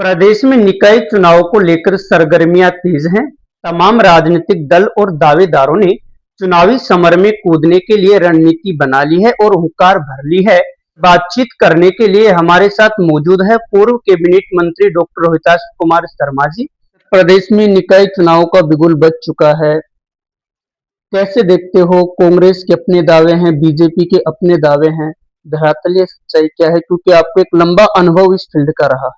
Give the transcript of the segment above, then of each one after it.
प्रदेश में निकाय चुनाव को लेकर सरगर्मियां तेज हैं। तमाम राजनीतिक दल और दावेदारों ने चुनावी समर में कूदने के लिए रणनीति बना ली है और हुंकार भर ली है। बातचीत करने के लिए हमारे साथ मौजूद है पूर्व कैबिनेट मंत्री डॉक्टर रोहिताश कुमार शर्मा जी। प्रदेश में निकाय चुनाव का बिगुल बज चुका है। कैसे देखते हो? कांग्रेस के अपने दावे हैं, बीजेपी के अपने दावे हैं। धरातलीय सच्चाई क्या है, क्योंकि आपको एक लंबा अनुभव इस फील्ड का रहा।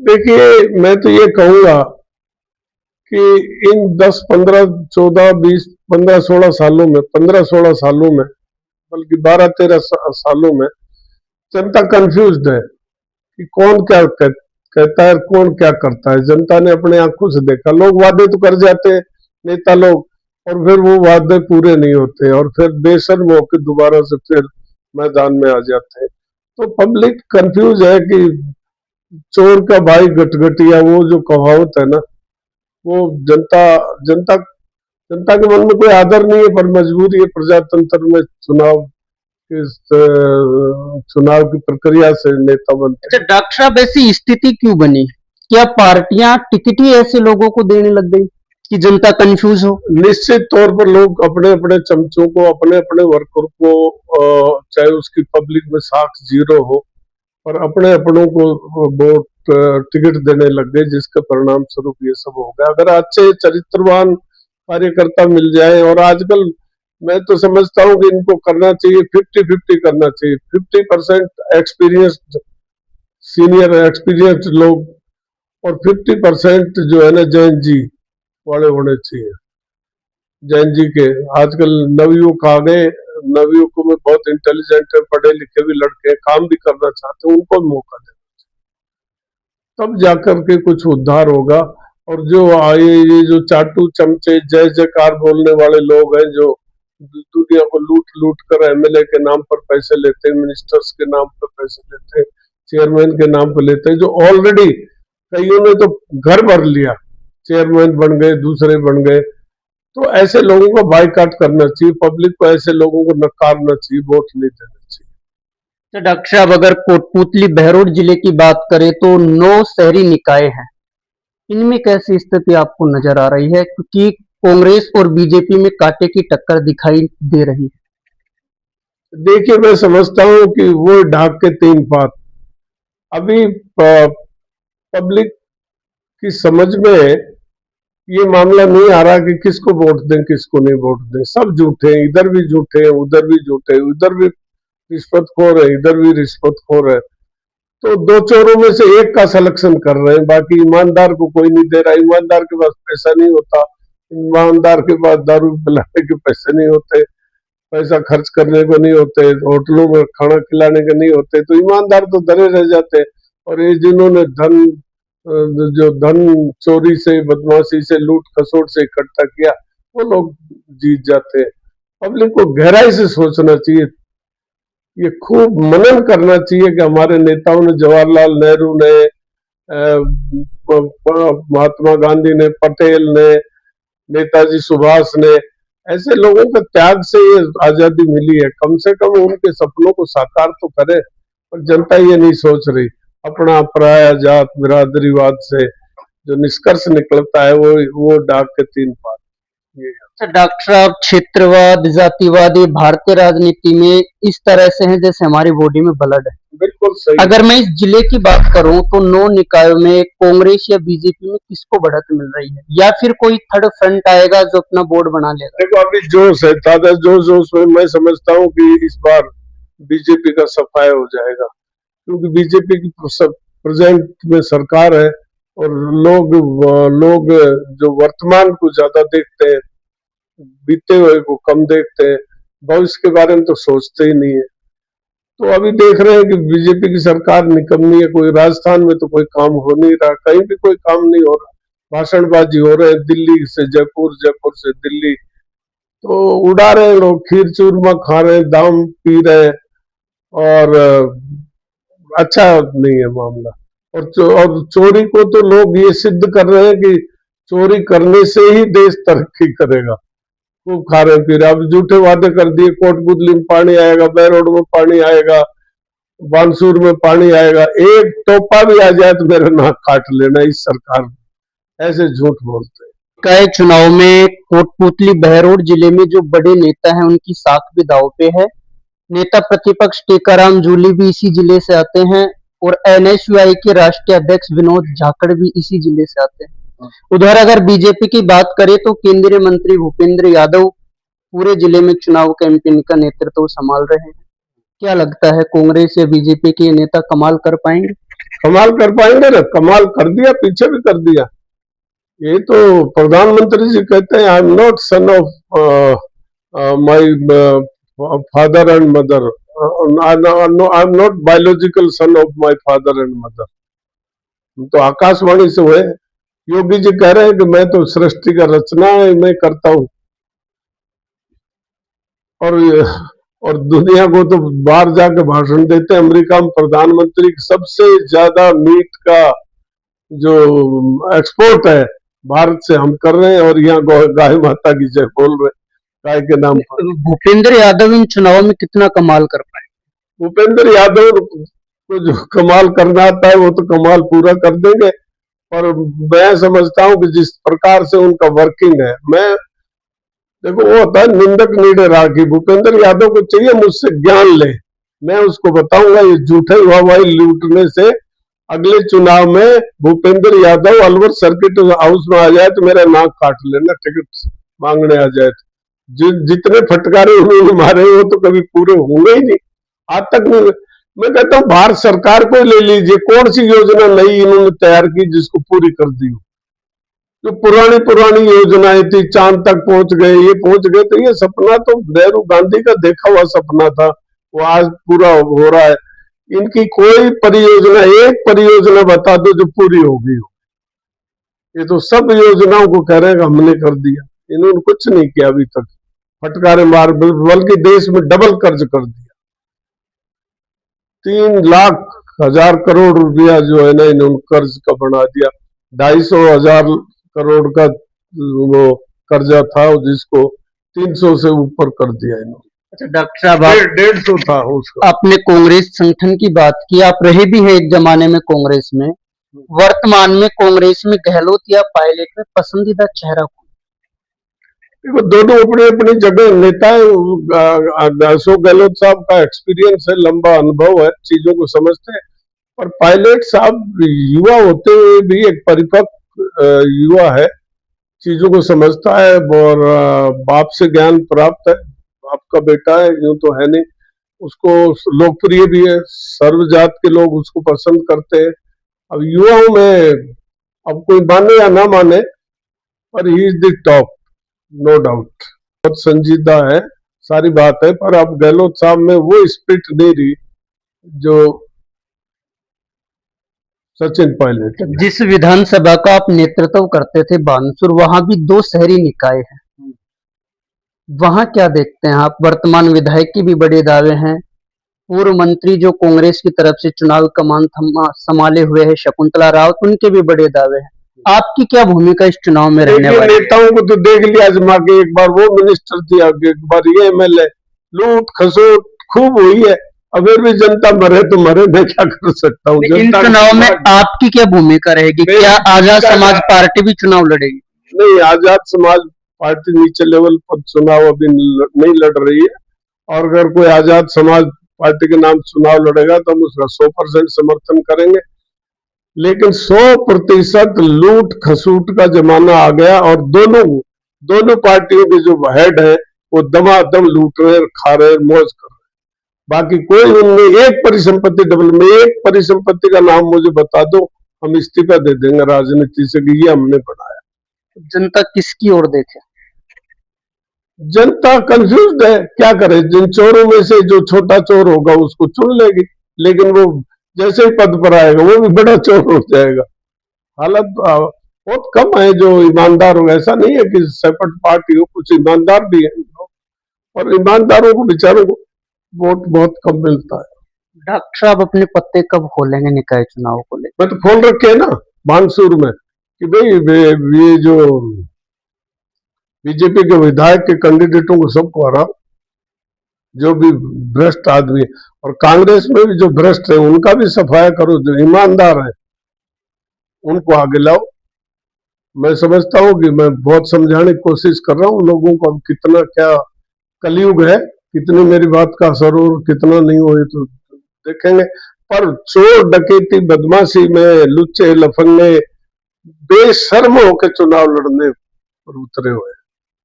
देखिए, मैं तो ये कहूंगा कि इन 10, 15, 14, 20, 15, 16 सालों में 15-16 सालों में बल्कि 12-13 सालों में जनता कंफ्यूज्ड है कि कौन क्या कहता है, कौन क्या करता है। जनता ने अपने आंखों से देखा। लोग वादे तो कर जाते हैं, नेता लोग, और फिर वो वादे पूरे नहीं होते और फिर बेशर्म होकर दोबारा से फिर मैदान में आ जाते हैं। तो पब्लिक कंफ्यूज है कि चोर का भाई गटगटिया, वो जो कहावत है ना, वो जनता जनता जनता के मन में कोई आदर नहीं है, पर मजबूरी है प्रजातंत्र में चुनाव की प्रक्रिया से नेता बनते। अच्छा डॉक्टर साहब, ऐसी स्थिति क्यों बनी? क्या पार्टियां टिकट ही ऐसे लोगों को देने लग गई कि जनता कंफ्यूज हो? निश्चित तौर पर लोग अपने अपने चमचों को, अपने अपने वर्कर को, चाहे उसकी पब्लिक में साख जीरो हो, और अपने अपनों को वोट टिकट देने लग गए, जिसके परिणाम स्वरूप ये सब हो गया। अगर अच्छे चरित्रवान कार्यकर्ता मिल जाए, और आजकल मैं तो समझता हूँ कि इनको करना चाहिए 50-50 करना चाहिए। 50% एक्सपीरियंस्ड, सीनियर एक्सपीरियंस्ड लोग, और 50% जो है ना जैन जी वाले होने चाहिए। जैन जी के आजकल नवयुवक आ गए, नवयुवकों में बहुत इंटेलिजेंट है, पढ़े लिखे भी लड़के हैं, काम भी करना चाहते हैं, उनको भी मौका देना चाहिए, तब जाकर के कुछ उद्धार होगा। और जो आए ये जो चाटू चमचे जय जयकार बोलने वाले लोग हैं, जो दुनिया को लूट लूट कर एमएलए के नाम पर पैसे लेते हैं, मिनिस्टर्स के नाम पर पैसे लेते हैं, चेयरमैन के नाम पर लेते हैं, जो ऑलरेडी कईयों ने तो घर भर लिया, चेयरमैन बन गए, दूसरे बन गए। तो ऐसे लोगों को बाइकाट करना चाहिए, पब्लिक को ऐसे लोगों को नकारना चाहिए, वोट नहीं देना चाहिए। तो डॉक्टर साहब, अगर कोटपुतली बहरोड जिले की बात करें तो 9 शहरी निकाय हैं। इनमें कैसी स्थिति आपको नजर आ रही है, क्योंकि कांग्रेस और बीजेपी में कांटे की टक्कर दिखाई दे रही है? देखिए, मैं समझता हूँ कि वो ढाक के 3 पात। अभी पब्लिक की समझ में ये मामला नहीं आ रहा कि किसको वोट दें, किसको नहीं वोट दें। सब झूठे हैं, इधर भी झूठे हैं, उधर भी झूठे हैं, उधर भी रिश्वतखोर है, इधर भी रिश्वतखोर है। तो 2 चोरों में से एक का सिलेक्शन कर रहे हैं, बाकी ईमानदार को कोई नहीं दे रहा। ईमानदार के पास पैसा नहीं होता, ईमानदार के पास दारू पिलाने के पैसे नहीं होते, पैसा खर्च करने को नहीं होते, होटलों में खाना खिलाने के नहीं होते, तो ईमानदार तो डरे रह जाते। और ये जिन्होंने जो धन चोरी से, बदमाशी से, लूट खसोट से इकट्ठा किया, वो लोग जीत जाते हैं। पब्लिक को गहराई से सोचना चाहिए, ये खूब मनन करना चाहिए कि हमारे नेताओं ने, जवाहरलाल नेहरू ने, महात्मा गांधी ने, पटेल ने, नेताजी सुभाष ने, ऐसे लोगों के त्याग से ये आजादी मिली है। कम से कम उनके सपनों को साकार तो करे। पर जनता ये नहीं सोच रही। अपना पराया जात बिरादरीवाद से जो निष्कर्ष निकलता है, वो डाक के 3 पात। अच्छा डॉक्टर साहब, क्षेत्रवाद, जातिवाद ये भारतीय राजनीति में इस तरह से है जैसे हमारी बॉडी में ब्लड है। बिल्कुल सही। अगर मैं इस जिले की बात करूं तो 9 निकायों में कांग्रेस या बीजेपी में किसको बढ़त मिल रही है, या फिर कोई थर्ड फ्रंट आएगा जो अपना बोर्ड बना लेगा? देखो, अभी जोश है, ताजा जोश में मैं समझता हूँ कि इस बार बीजेपी का सफाया हो जाएगा, क्योंकि बीजेपी की प्रेजेंट में सरकार है, और लोग जो वर्तमान को ज्यादा देखते हैं, बीते हुए को कम देखते हैं, भविष्य के बारे में तो सोचते ही नहीं है। तो अभी देख रहे हैं कि बीजेपी की सरकार निकम्मी है। कोई राजस्थान में तो कोई काम हो नहीं रहा, कहीं भी कोई काम नहीं हो रहा, भाषणबाजी हो रहे हैं, दिल्ली से जयपुर, जयपुर से दिल्ली, तो उड़ा रहे लोग, खीर चूरमा खा रहे हैं, दाम पी रहे हैं, और अच्छा नहीं है मामला। और चोरी को तो लोग ये सिद्ध कर रहे हैं कि चोरी करने से ही देश तरक्की करेगा। खूब खा रहे पी रहे। अब झूठे वादे कर दिए, कोटपुतली में पानी आएगा, बहरोड में पानी आएगा, बानसूर में पानी आएगा, एक टोपा भी आ जाए तो मेरा नाक काट लेना। इस सरकार में ऐसे झूठ बोलते हैं। कई चुनाव में कोटपुतली बहरोड जिले में जो बड़े नेता हैं उनकी साख भी दांव पे है। नेता प्रतिपक्ष टीकाराम जूली भी इसी जिले से आते हैं और एनएसयूआई के राष्ट्रीय अध्यक्ष विनोद झाकड़ भी इसी जिले से आते हैं। उधर अगर बीजेपी की बात करें तो केंद्रीय मंत्री भूपेंद्र यादव पूरे जिले में चुनाव कैंपेन का नेतृत्व संभाल रहे हैं। क्या लगता है कांग्रेस या बीजेपी के नेता कमाल कर पाएंगे? कमाल कर पाएंगे ना, कमाल कर दिया, पीछे भी कर दिया। ये तो प्रधानमंत्री जी कहते हैं I am not son of my father and mother, I am not biological son of my father and mother. तो आकाशवाणी से हुए योगी जी कह रहे हैं कि मैं तो सृष्टि का रचना है, मैं करता हूं। और दुनिया को तो बाहर जाके भाषण देते हैं। अमेरिका में प्रधानमंत्री सबसे ज्यादा मीट का जो एक्सपोर्ट है भारत से हम कर रहे हैं, और यहाँ गाय माता की जय बोल रहे हैं गाय के नाम पर। भूपेंद्र यादव इन चुनाव में कितना कमाल कर पाए? भूपेंद्र यादव को जो कमाल करना आता है वो तो कमाल पूरा कर देंगे, और मैं समझता हूं कि जिस प्रकार से उनका वर्किंग है, मैं देखो वो होता है निंदक नीडे राखी। भूपेंद्र यादव को चाहिए मुझसे ज्ञान ले, मैं उसको बताऊंगा ये झूठे हवाई लूटने से अगले चुनाव में भूपेंद्र यादव अलवर सर्किट हाउस में आ जाए तो मेरा नाक काट लेना, टिकट मांगने आ जाए तो। जितने फटकारे उन्होंने मारे वो तो कभी पूरे होंगे ही नहीं, आज तक नहीं। मैं कहता हूँ भारत सरकार को ले लीजिए, कौन सी योजना नई इन्होंने तैयार की जिसको पूरी कर दी हो। जो पुरानी योजनाएं थी, चांद तक पहुंच गए, ये पहुंच गए, तो ये सपना तो नेहरू गांधी का देखा हुआ सपना था, वो आज पूरा हो रहा है। इनकी कोई परियोजना, एक परियोजना बता दो जो पूरी हो गई हो। ये तो सब योजनाओं को कह रहे हैं हमने कर दिया, इन्होंने कुछ नहीं किया अभी तक। फटकारे मार, बल्कि देश में डबल कर्ज कर दिया। 3,00,000 करोड़ रुपया जो है ना इन्होंने कर्ज का बना दिया। 250,000 करोड़ का वो कर्जा था जिसको 300 से ऊपर कर दिया इन्होंने। अच्छा डॉक्टर साहब, 150 था उसका। आपने कांग्रेस संगठन की बात की, आप रहे भी है एक जमाने में कांग्रेस में। वर्तमान में कांग्रेस में गहलोत या पायलट में पसंदीदा चेहरा कौन? देखो दोनों अपनी अपनी जगह नेता है। अशोक गहलोत साहब का एक्सपीरियंस है, लंबा अनुभव है, चीजों को समझते हैं। और पायलट साहब युवा होते हुए भी एक परिपक्व युवा है, चीजों को समझता है, और बाप से ज्ञान प्राप्त है, बाप का बेटा है, यूं तो है नहीं। उसको लोकप्रिय भी है, सर्वजात के लोग उसको पसंद करते हैं। अब युवाओं में अब कोई माने या ना माने, पर he is the top, no doubt. बहुत संजीदा है, सारी बात है, पर अब गहलोत साहब में वो स्पिरिट नहीं रही जो सचिन पायलट। जिस विधानसभा का आप नेतृत्व करते थे बानसूर, वहां भी 2 शहरी निकाय हैं, वहां क्या देखते हैं आप? वर्तमान विधायक के भी बड़े दावे हैं, पूर्व मंत्री जो कांग्रेस की तरफ से चुनाव कमान संभाले हुए है शकुंतला रावत, उनके भी बड़े दावे हैं। आपकी क्या भूमिका इस चुनाव में रहने वाली? नेताओं को तो देख लिया आजमा के, एक बार वो मिनिस्टर थी, एक बार ये एमएलए, लूट खसोट खूब हुई है। अगर भी जनता मरे तो मरे, मैं क्या कर सकता हूँ। इन चुनाव में आपकी क्या भूमिका रहेगी? क्या आजाद समाज पार्टी भी चुनाव लड़ेगी? नहीं, आजाद समाज पार्टी नीचे लेवल पर चुनाव अभी नहीं लड़ रही है, और अगर कोई आजाद समाज पार्टी के नाम चुनाव लड़ेगा तो हम उसका 100% समर्थन करेंगे। लेकिन 100% लूट खसूट का जमाना आ गया, और दोनों पार्टियों के जो हेड है वो दमादम लूट रहे, खा रहे, मौज कर रहे। बाकी कोई उनमें एक परिसंपत्ति डबल में, एक परिसंपत्ति का नाम मुझे बता दो, हम इस्तीफा दे देंगे राजनीति से कि ये हमने बनाया। जनता किसकी ओर देखे? जनता कंफ्यूज है, क्या करे। जिन चोरों में से जो छोटा चोर होगा उसको चुन लेगी, लेकिन वो जैसे ही पद पर आएगा वो भी बड़ा चोर हो जाएगा। हालत बहुत कम है जो ईमानदार हो। ऐसा नहीं है कि सेपरेट पार्टी हो, कुछ ईमानदार भी है, और ईमानदारों को बेचारों को वोट बहुत कम मिलता है। डॉक्टर साहब अपने पत्ते कब खोलेंगे निकाय चुनाव को लेकर? मैं तो खोल रखे है ना बानसूर में, कि भाई ये जो बीजेपी के विधायक के कैंडिडेटों को सबको हराओ, जो भी भ्रष्ट आदमी है। और कांग्रेस में भी जो भ्रष्ट है उनका भी सफाया करो, जो ईमानदार है उनको आगे लाओ। मैं समझता हूँ कि मैं बहुत समझाने की कोशिश कर रहा हूँ लोगों को, अब कितना क्या कलयुग है, कितनी मेरी बात का असर और कितना नहीं हो ये तो देखेंगे। पर चोर डकैती बदमाशी में लुच्चे लफंगे बेशर्म होकर चुनाव लड़ने पर उतरे हुए हैं,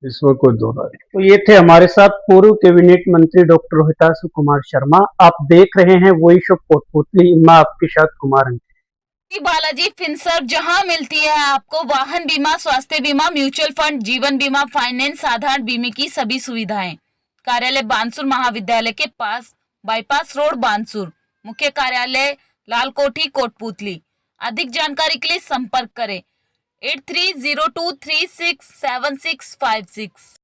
इसमें कोई दो राय नहीं। तो ये थे हमारे साथ पूर्व कैबिनेट मंत्री डॉक्टर हितांशु कुमार शर्मा। आप देख रहे हैं वॉइस ऑफ कोटपुतली, मैं आपके साथ कुमार। बालाजी फिनसर्व, जहां मिलती है आपको वाहन बीमा, स्वास्थ्य बीमा, म्यूचुअल फंड, जीवन बीमा, फाइनेंस, साधारण बीमे की सभी सुविधाएं। कार्यालय बानसूर महाविद्यालय के पास, बाईपास रोड बानसूर। मुख्य कार्यालय लालकोठी कोटपुतली। अधिक जानकारी के लिए संपर्क करें 8302367656।